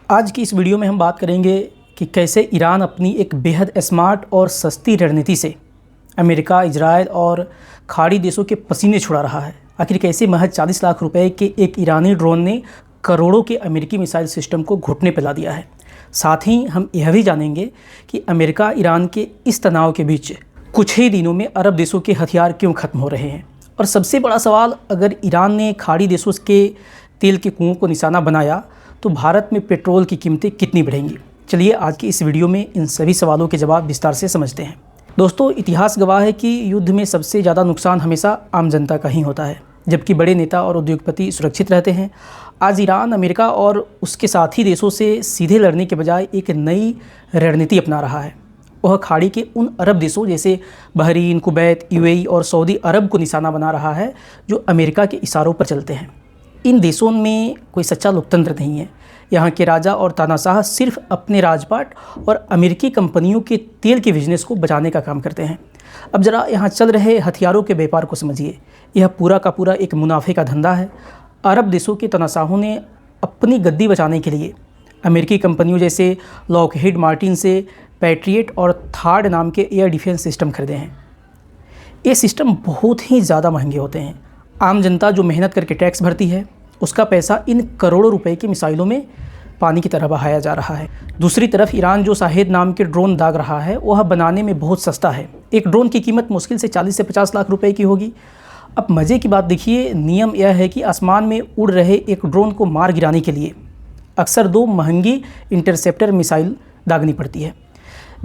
आज की इस वीडियो में हम बात करेंगे कि कैसे ईरान अपनी एक बेहद स्मार्ट और सस्ती रणनीति से अमेरिका, इजराइल और खाड़ी देशों के पसीने छुड़ा रहा है। आखिर कैसे महज 40 लाख रुपए के एक ईरानी ड्रोन ने करोड़ों के अमेरिकी मिसाइल सिस्टम को घुटने पर ला दिया है। साथ ही हम यह भी जानेंगे कि अमेरिका ईरान के इस तनाव के बीच कुछ ही दिनों में अरब देशों के हथियार क्यों खत्म हो रहे हैं। और सबसे बड़ा सवाल, अगर ईरान ने खाड़ी देशों के तेल के कुओं को निशाना बनाया तो भारत में पेट्रोल की कीमतें कितनी बढ़ेंगी। चलिए आज की इस वीडियो में इन सभी सवालों के जवाब विस्तार से समझते हैं। दोस्तों, इतिहास गवाह है कि युद्ध में सबसे ज़्यादा नुकसान हमेशा आम जनता का ही होता है, जबकि बड़े नेता और उद्योगपति सुरक्षित रहते हैं। आज ईरान अमेरिका और उसके साथी देशों से सीधे लड़ने के बजाय एक नई रणनीति अपना रहा है। वह खाड़ी के उन अरब देशों जैसे बहरीन, कुवैत, यूएई और सऊदी अरब को निशाना बना रहा है जो अमेरिका के इशारों पर चलते हैं। इन देशों में कोई सच्चा लोकतंत्र नहीं है। यहाँ के राजा और तानाशाह सिर्फ अपने राजपाट और अमेरिकी कंपनियों के तेल के बिजनेस को बचाने का काम करते हैं। अब ज़रा यहाँ चल रहे हथियारों के व्यापार को समझिए। यह पूरा का पूरा एक मुनाफे का धंधा है। अरब देशों के तानाशाहों ने अपनी गद्दी बचाने के लिए अमेरिकी कंपनियों जैसे लॉकहीड मार्टिन से पैट्रियट और थार्ड नाम के एयर डिफेंस सिस्टम खरीदे हैं। ये सिस्टम बहुत ही ज़्यादा महंगे होते हैं। आम जनता जो मेहनत करके टैक्स भरती है, उसका पैसा इन करोड़ों रुपए की मिसाइलों में पानी की तरह बहाया जा रहा है। दूसरी तरफ ईरान जो शाहेद नाम के ड्रोन दाग रहा है, वह बनाने में बहुत सस्ता है। एक ड्रोन की कीमत मुश्किल से 40 से 50 लाख रुपए की होगी। अब मज़े की बात देखिए, नियम यह है कि आसमान में उड़ रहे एक ड्रोन को मार गिराने के लिए अक्सर 2 महंगी इंटरसेप्टर मिसाइल दागनी पड़ती है।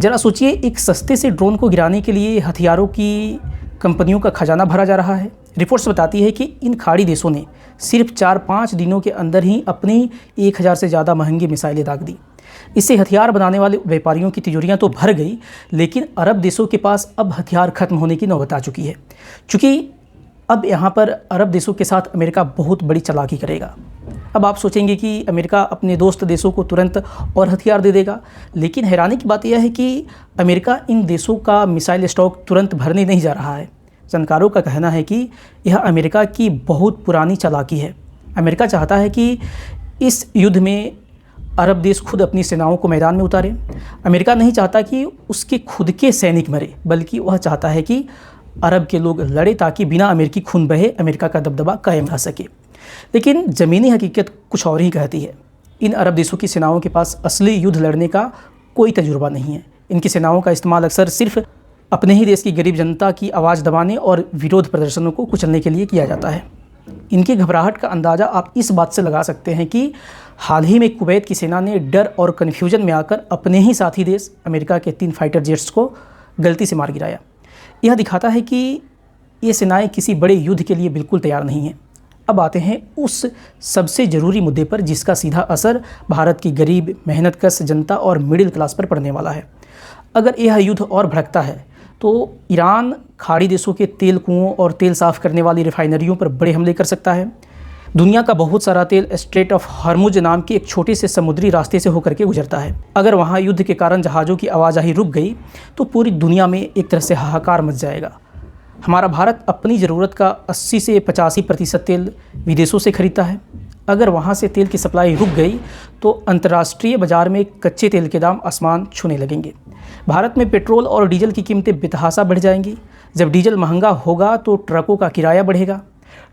ज़रा सोचिए, एक सस्ते से ड्रोन को गिराने के लिए हथियारों की कंपनियों का खजाना भरा जा रहा है। रिपोर्ट्स बताती है कि इन खाड़ी देशों ने सिर्फ 4-5 दिनों के अंदर ही अपनी 1000 से ज़्यादा महंगी मिसाइलें दाग दी। इससे हथियार बनाने वाले व्यापारियों की तिजोरियां तो भर गई, लेकिन अरब देशों के पास अब हथियार खत्म होने की नौबत आ चुकी है। चूँकि अब यहाँ पर अरब देशों के साथ अमेरिका बहुत बड़ी चालाकी करेगा। अब आप सोचेंगे कि अमेरिका अपने दोस्त देशों को तुरंत और हथियार दे देगा, लेकिन हैरानी की बात यह है कि अमेरिका इन देशों का मिसाइल स्टॉक तुरंत भरने नहीं जा रहा है। जानकारों का कहना है कि यह अमेरिका की बहुत पुरानी चालाकी है। अमेरिका चाहता है कि इस युद्ध में अरब देश खुद अपनी सेनाओं को मैदान में उतारे। अमेरिका नहीं चाहता कि उसके खुद के सैनिक मरे, बल्कि वह चाहता है कि अरब के लोग लड़े ताकि बिना अमेरिकी खून बहे अमेरिका का दबदबा कायम रह सके। लेकिन ज़मीनी हकीकत कुछ और ही कहती है। इन अरब देशों की सेनाओं के पास असली युद्ध लड़ने का कोई तजुर्बा नहीं है। इनकी सेनाओं का इस्तेमाल अक्सर सिर्फ अपने ही देश की गरीब जनता की आवाज़ दबाने और विरोध प्रदर्शनों को कुचलने के लिए किया जाता है। इनकी घबराहट का अंदाज़ा आप इस बात से लगा सकते हैं कि हाल ही में कुवैत की सेना ने डर और कन्फ्यूजन में आकर अपने ही साथी देश अमेरिका के 3 फाइटर जेट्स को गलती से मार गिराया। यह दिखाता है कि ये सेनाएं किसी बड़े युद्ध के लिए बिल्कुल तैयार नहीं हैं। अब आते हैं उस सबसे ज़रूरी मुद्दे पर जिसका सीधा असर भारत की गरीब, मेहनतकश जनता और मिडिल क्लास पर पड़ने वाला है। अगर यह युद्ध और भड़कता है तो ईरान खाड़ी देशों के तेल कुओं और तेल साफ़ करने वाली रिफाइनरियों पर बड़े हमले कर सकता है। दुनिया का बहुत सारा तेल स्ट्रेट ऑफ हॉर्मुज नाम के एक छोटे से समुद्री रास्ते से होकर के गुजरता है। अगर वहाँ युद्ध के कारण जहाज़ों की आवाजाही रुक गई तो पूरी दुनिया में एक तरह से हाहाकार मच जाएगा। हमारा भारत अपनी ज़रूरत का 80 से 85% तेल विदेशों से खरीदता है। अगर वहाँ से तेल की सप्लाई रुक गई तो अंतर्राष्ट्रीय बाज़ार में कच्चे तेल के दाम आसमान छूने लगेंगे। भारत में पेट्रोल और डीजल की कीमतें बेतहाशा बढ़ जाएंगी। जब डीजल महंगा होगा तो ट्रकों का किराया बढ़ेगा।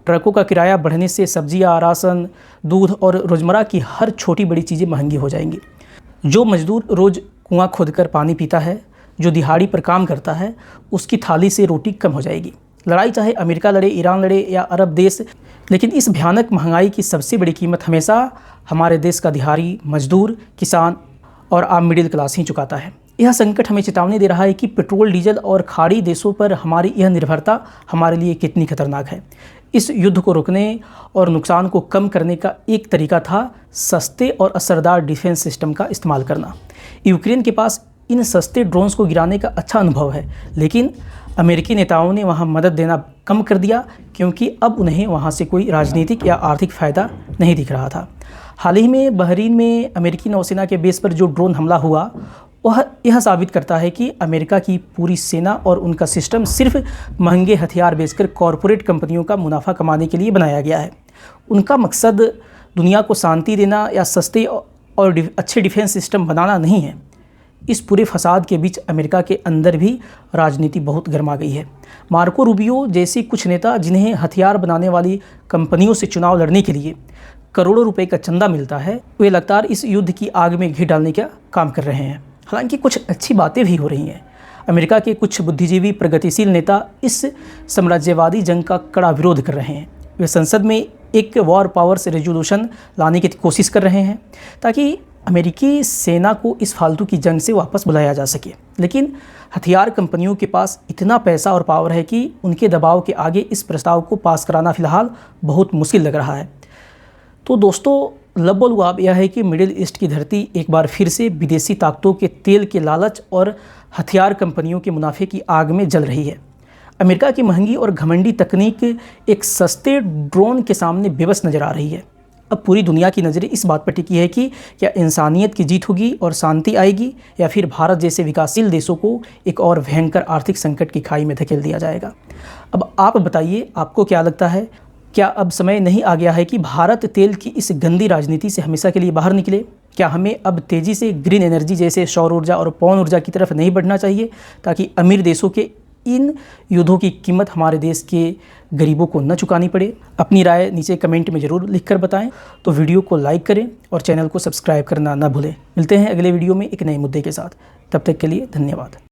ट्रकों का किराया बढ़ने से सब्जियाँ, राशन, दूध और रोज़मर्रा की हर छोटी बड़ी चीज़ें महंगी हो जाएंगी। जो मज़दूर रोज़ कुआं खोदकर पानी पीता है, जो दिहाड़ी पर काम करता है, उसकी थाली से रोटी कम हो जाएगी। लड़ाई चाहे अमेरिका लड़े, ईरान लड़े या अरब देश, लेकिन इस भयानक महंगाई की सबसे बड़ी कीमत हमेशा हमारे देश का दिहाड़ी मजदूर, किसान और आम मिडिल क्लास ही चुकाता है। यह संकट हमें चेतावनी दे रहा है कि पेट्रोल, डीजल और खाड़ी देशों पर हमारी यह निर्भरता हमारे लिए कितनी खतरनाक है। इस युद्ध को रोकने और नुकसान को कम करने का एक तरीका था सस्ते और असरदार डिफेंस सिस्टम का इस्तेमाल करना। यूक्रेन के पास इन सस्ते ड्रोन्स को गिराने का अच्छा अनुभव है, लेकिन अमेरिकी नेताओं ने वहां मदद देना कम कर दिया क्योंकि अब उन्हें वहां से कोई राजनीतिक या आर्थिक फ़ायदा नहीं दिख रहा था। हाल ही में बहरीन में अमेरिकी नौसेना के बेस पर जो ड्रोन हमला हुआ, वह यह साबित करता है कि अमेरिका की पूरी सेना और उनका सिस्टम सिर्फ महंगे हथियार बेचकर कॉरपोरेट कंपनियों का मुनाफा कमाने के लिए बनाया गया है। उनका मकसद दुनिया को शांति देना या सस्ते और अच्छे डिफेंस सिस्टम बनाना नहीं है। इस पूरे फसाद के बीच अमेरिका के अंदर भी राजनीति बहुत गर्मा गई है। मार्को रूबियो जैसे कुछ नेता, जिन्हें हथियार बनाने वाली कंपनियों से चुनाव लड़ने के लिए करोड़ों रुपए का चंदा मिलता है, वे लगातार इस युद्ध की आग में घी डालने का काम कर रहे हैं। हालांकि कुछ अच्छी बातें भी हो रही हैं। अमेरिका के कुछ बुद्धिजीवी प्रगतिशील नेता इस साम्राज्यवादी जंग का कड़ा विरोध कर रहे हैं। वे संसद में एक वॉर पावर्स रेजोल्यूशन लाने की कोशिश कर रहे हैं ताकि अमेरिकी सेना को इस फालतू की जंग से वापस बुलाया जा सके। लेकिन हथियार कंपनियों के पास इतना पैसा और पावर है कि उनके दबाव के आगे इस प्रस्ताव को पास कराना फ़िलहाल बहुत मुश्किल लग रहा है। तो दोस्तों, लबोलुआब यह है कि मिडिल ईस्ट की धरती एक बार फिर से विदेशी ताकतों के तेल के लालच और हथियार कंपनियों के मुनाफे की आग में जल रही है। अमेरिका की महंगी और घमंडी तकनीक एक सस्ते ड्रोन के सामने बेबस नज़र आ रही है। अब पूरी दुनिया की नज़रें इस बात पर टिकी है कि क्या इंसानियत की जीत होगी और शांति आएगी, या फिर भारत जैसे विकासशील देशों को एक और भयंकर आर्थिक संकट की खाई में धकेल दिया जाएगा। अब आप बताइए, आपको क्या लगता है? क्या अब समय नहीं आ गया है कि भारत तेल की इस गंदी राजनीति से हमेशा के लिए बाहर निकले? क्या हमें अब तेज़ी से ग्रीन एनर्जी जैसे सौर ऊर्जा और पवन ऊर्जा की तरफ नहीं बढ़ना चाहिए, ताकि अमीर देशों के इन युद्धों की कीमत हमारे देश के गरीबों को न चुकानी पड़े? अपनी राय नीचे कमेंट में ज़रूर लिखकर बताएं। तो वीडियो को लाइक करें और चैनल को सब्सक्राइब करना न भूलें। मिलते हैं अगले वीडियो में एक नए मुद्दे के साथ। तब तक के लिए धन्यवाद।